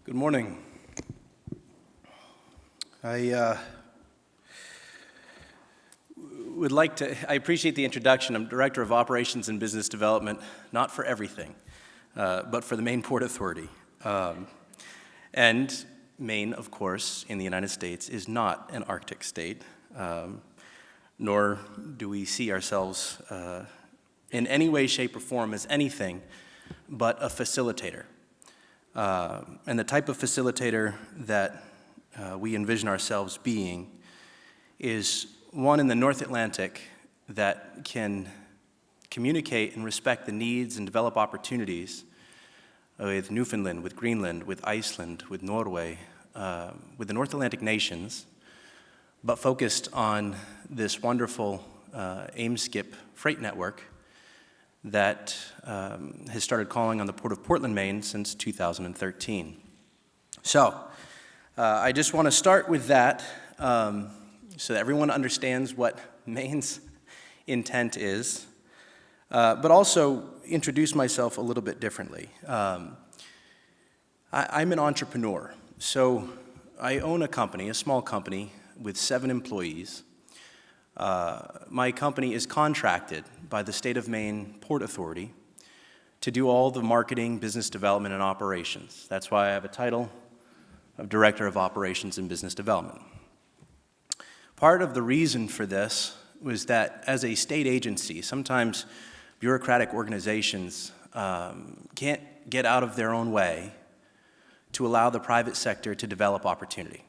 Good morning. I appreciate the introduction. I'm Director of Operations and Business Development, not for everything, but for the Maine Port Authority. And Maine, of course, in the United States, is not an Arctic state, nor do we see ourselves in any way, shape, or form as anything but a facilitator. And the type of facilitator that we envision ourselves being is one in the North Atlantic that can communicate and respect the needs and develop opportunities with Newfoundland, with Greenland, with Iceland, with Norway, with the North Atlantic nations, but focused on this wonderful AIM-SCIP freight network that has started calling on the Port of Portland, Maine since 2013. So I just want to start with that so that everyone understands what Maine's intent is, but also introduce myself a little bit differently. I'm an entrepreneur, so I own a company, a small company with 7 employees. My company is contracted by the State of Maine Port Authority to do all the marketing, business development, and operations. That's why I have a title of Director of Operations and Business Development. Part of the reason for this was that as a state agency, sometimes bureaucratic organizations can't get out of their own way to allow the private sector to develop opportunity.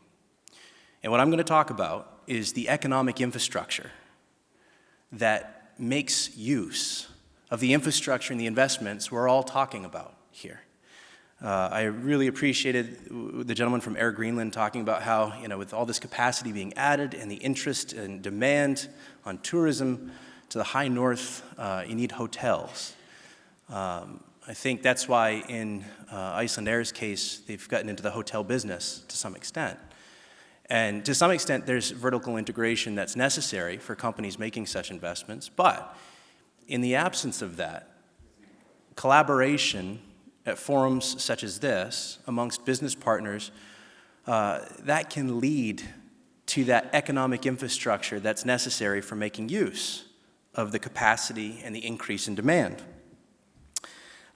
And what I'm going to talk about is the economic infrastructure that makes use of the infrastructure and the investments we're all talking about here. I really appreciated the gentleman from Air Greenland talking about how, with all this capacity being added and the interest and demand on tourism to the high north, you need hotels. I think that's why in Icelandair's case, they've gotten into the hotel business to some extent. And to some extent, there's vertical integration that's necessary for companies making such investments. But in the absence of that, collaboration at forums such as this amongst business partners, that can lead to that economic infrastructure that's necessary for making use of the capacity and the increase in demand.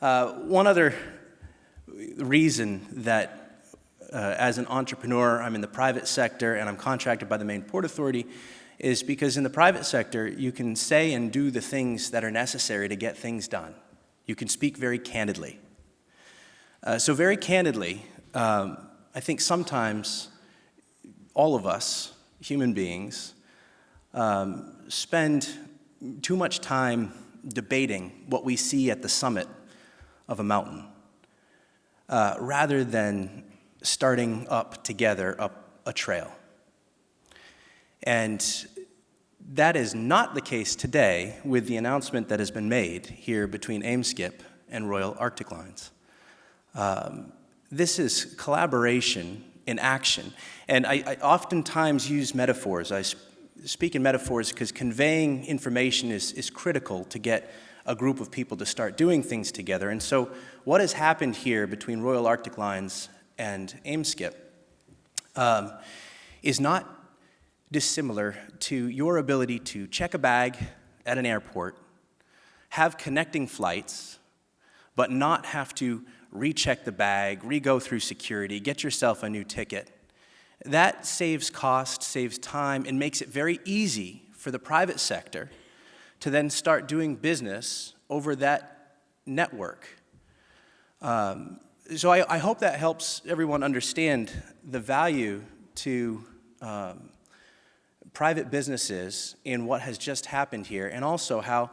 One other reason that as an entrepreneur, I'm in the private sector and I'm contracted by the Maine Port Authority is because in the private sector, you can say and do the things that are necessary to get things done. You can speak very candidly. So very candidly, I think sometimes all of us, human beings, spend too much time debating what we see at the summit of a mountain, rather than starting up together up a trail. And that is not the case today with the announcement that has been made here between AIM-SCIP and Royal Arctic Lines. This is collaboration in action. And I oftentimes use metaphors. I speak in metaphors because conveying information is critical to get a group of people to start doing things together. And so what has happened here between Royal Arctic Lines and AIM-SCIP is not dissimilar to your ability to check a bag at an airport, have connecting flights, but not have to recheck the bag, re-go through security, get yourself a new ticket. That saves cost, saves time, and makes it very easy for the private sector to then start doing business over that network. So I hope that helps everyone understand the value to private businesses in what has just happened here, and also how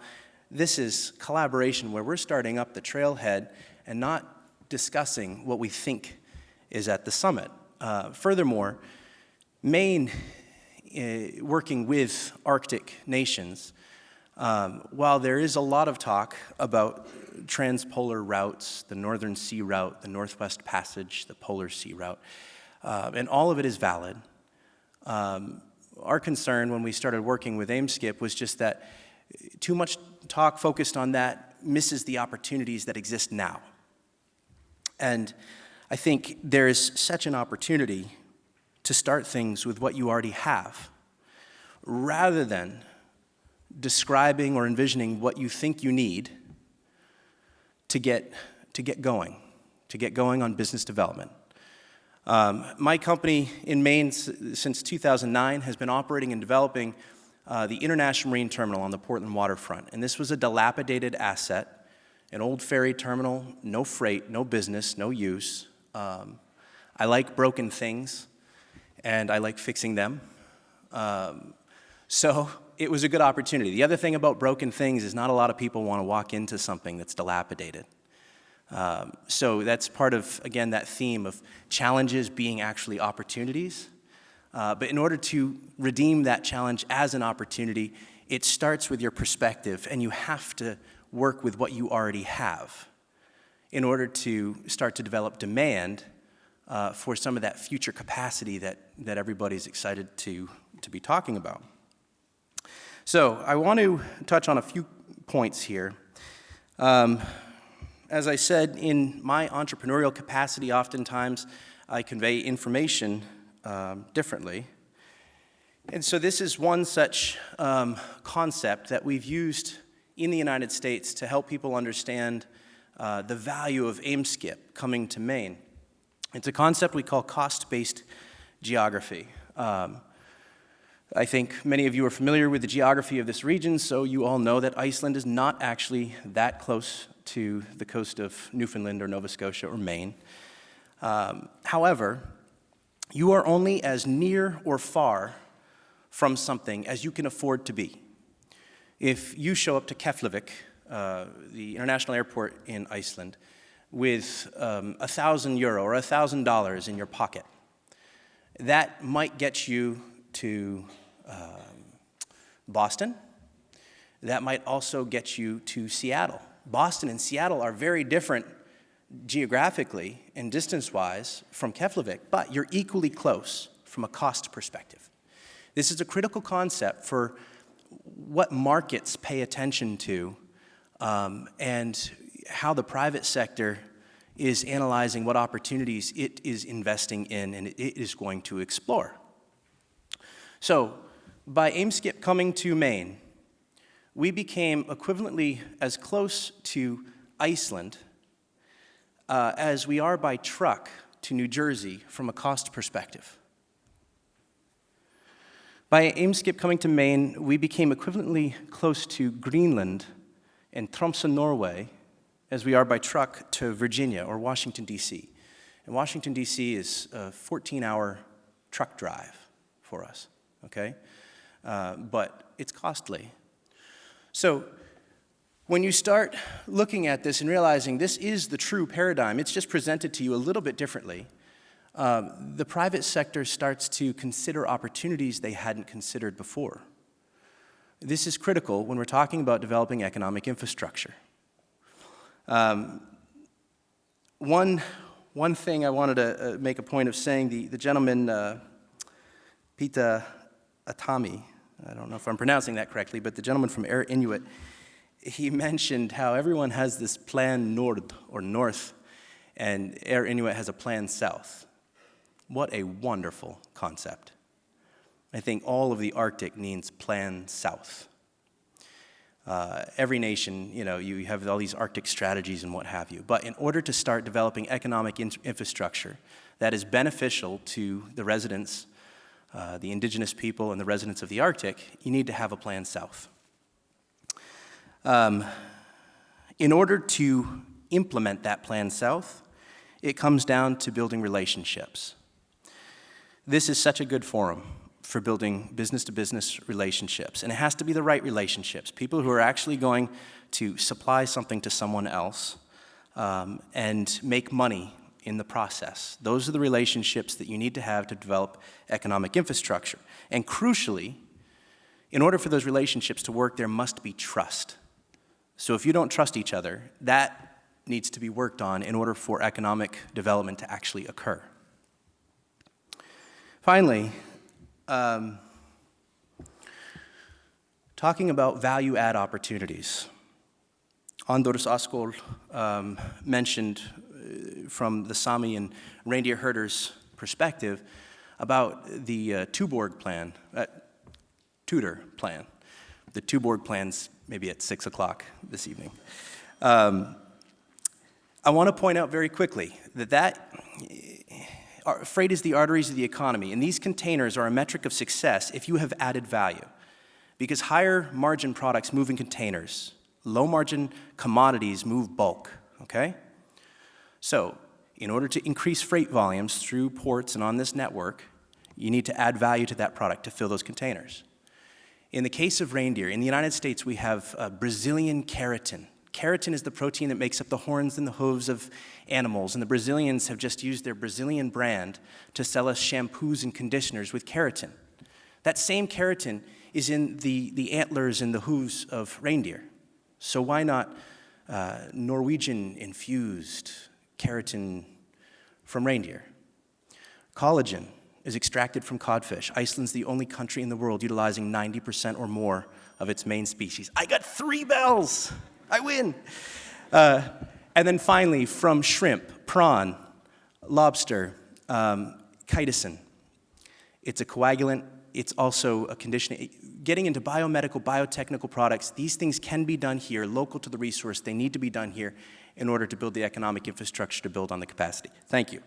this is collaboration where we're starting up the trailhead and not discussing what we think is at the summit. Furthermore, Maine, working with Arctic nations, while there is a lot of talk about transpolar routes, the Northern Sea Route, the Northwest Passage, the Polar Sea Route, and all of it is valid. Our concern when we started working with AIM-SCIP was just that too much talk focused on that misses the opportunities that exist now. And I think there is such an opportunity to start things with what you already have, rather than describing or envisioning what you think you need to get going on business development. My company in Maine since 2009 has been operating and developing the International Marine Terminal on the Portland waterfront. And this was a dilapidated asset, an old ferry terminal, no freight, no business, no use. I like broken things, and I like fixing them. So it was a good opportunity. The other thing about broken things is not a lot of people want to walk into something that's dilapidated. So that's part of, again, that theme of challenges being actually opportunities. But in order to redeem that challenge as an opportunity, it starts with your perspective, and you have to work with what you already have in order to start to develop demand for some of that future capacity that everybody's excited to be talking about. So I want to touch on a few points here. As I said, in my entrepreneurial capacity, oftentimes I convey information differently. And so this is one such concept that we've used in the United States to help people understand the value of aim-skip coming to Maine. It's a concept we call cost-based geography. I think many of you are familiar with the geography of this region, so you all know that Iceland is not actually that close to the coast of Newfoundland or Nova Scotia or Maine. However, you are only as near or far from something as you can afford to be. If you show up to Keflavik, the international airport in Iceland, with €1,000 or $1,000 in your pocket, that might get you to Boston. That might also get you to Seattle. Boston and Seattle are very different geographically and distance-wise from Keflavik, but you're equally close from a cost perspective. This is a critical concept for what markets pay attention to and how the private sector is analyzing what opportunities it is investing in and it is going to explore. So, by aim-skip coming to Maine, we became equivalently as close to Iceland as we are by truck to New Jersey from a cost perspective. By aim-skip coming to Maine, we became equivalently close to Greenland and Tromsø, Norway, as we are by truck to Virginia or Washington, D.C. And Washington, D.C. is a 14-hour truck drive for us, okay? But it's costly. So when you start looking at this and realizing this is the true paradigm, it's just presented to you a little bit differently, the private sector starts to consider opportunities they hadn't considered before. This is critical when we're talking about developing economic infrastructure. One thing I wanted to make a point of saying, the gentleman, Pita Atami, I don't know if I'm pronouncing that correctly, but the gentleman from Air Inuit, he mentioned how everyone has this plan Nord, or north, and Air Inuit has a plan south. What a wonderful concept. I think all of the Arctic needs plan south. Every nation, you have all these Arctic strategies and what have you. But in order to start developing economic infrastructure that is beneficial to the residents, the indigenous people and the residents of the Arctic, you need to have a plan south. In order to implement that plan south, it comes down to building relationships. This is such a good forum for building business-to-business relationships, and it has to be the right relationships, people who are actually going to supply something to someone else and make money in the process. Those are the relationships that you need to have to develop economic infrastructure. And crucially, in order for those relationships to work, there must be trust. So if you don't trust each other, that needs to be worked on in order for economic development to actually occur. Finally, talking about value-add opportunities. Anders Askol mentioned from the Sami and reindeer herders' perspective about the Tuborg plan, Tudor plan. The Tuborg plan's maybe at 6 o'clock this evening. I want to point out very quickly that freight is the arteries of the economy, and these containers are a metric of success if you have added value, because higher margin products move in containers. Low margin commodities move bulk, okay? So, in order to increase freight volumes through ports and on this network, you need to add value to that product to fill those containers. In the case of reindeer, in the United States, we have Brazilian keratin. Keratin is the protein that makes up the horns and the hooves of animals, and the Brazilians have just used their Brazilian brand to sell us shampoos and conditioners with keratin. That same keratin is in the antlers and the hooves of reindeer. So why not Norwegian-infused keratin from reindeer? Collagen is extracted from codfish. Iceland's the only country in the world utilizing 90% or more of its main species. I got 3 bells! I win! And then finally, from shrimp, prawn, lobster, chitosan. It's a coagulant. It's also a conditioning. Getting into biomedical, biotechnical products, these things can be done here, local to the resource. They need to be done here in order to build the economic infrastructure to build on the capacity. Thank you.